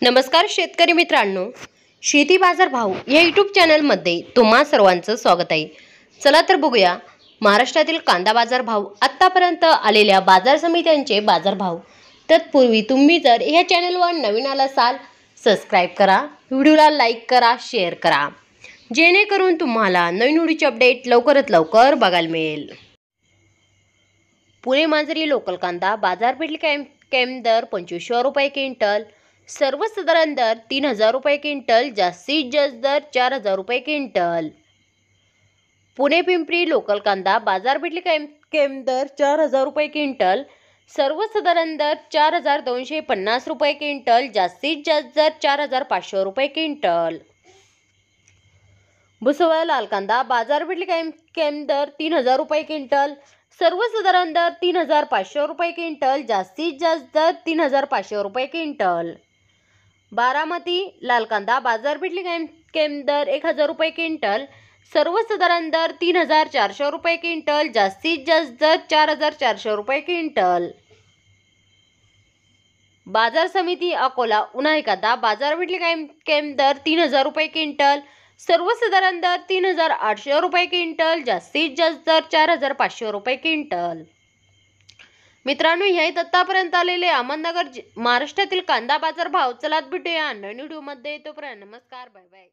नमस्कार शेतकरी मित्रांनो, शेती बाजार भाव या यूट्यूब चॅनलमध्ये तुम्हा सर्वांचं स्वागत आहे। चला तर बघूया महाराष्ट्रातील कांदा बाजार भाव, आतापर्यंत आलेल्या बाजार समित्यांचे बाजार भाव। तत्पूर्वी तुम्ही जर या चॅनलवर नवीन आला असाल, सबस्क्राइब करा, व्हिडिओला लाईक करा, शेअर करा, जेणेकरून तुम्हाला नवीन व्हिडिओचे अपडेट लवकरात लवकर बघायला मिळेल। पुणे मांजरी लोकल कांदा बाजारपेठ कॅम्प दर 2500 रुपये क्विंटल, सर्वसाधारण दर 3000 रुपये क्विंटल, जास्तीत जास्त दर 4000 रुपये क्विंटल। पुणे पिंपरी लोकल कांदा बाजारपेठ कॅम्प दर 4000 रुपये क्विंटल, सर्वसाधारण दर 4250 रुपये क्विंटल, जास्तीत जास्त दर 4500 रुपये क्विंटल। भुसावळ लाल कांदा बाजारपेठ कॅम्प दर 3000 रुपये क्विंटल, सर्वसाधारण दर 3500 रुपये क्विंटल, जास्तीत जास्त दर 3500 रुपये क्विंटल। बारामती लाल कांदा बाजारपेठ कॅम्प दर 1000 रुपये क्विंटल, सर्वसाधारण दर 3400 रुपये क्विंटल, जास्तीत जास्त दर 4400 रुपये क्विंटल। बाजार समिती अकोला उन्हाळी कांदा बाजारपेठ कॅम्प दर 3000 रुपये क्विंटल, सर्वसाधारण दर 3800 रुपये क्विंटल, जास्तीत जास्त दर 4500 रुपये क्विंटल। मित्रांनो, हे आतापर्यंत आलेले अहमदनगर महाराष्ट्रातील कांदा बाजार भाव। चला भेटूया नवीन व्हिडिओमध्ये, तोपर्यंत नमस्कार, बाय बाय।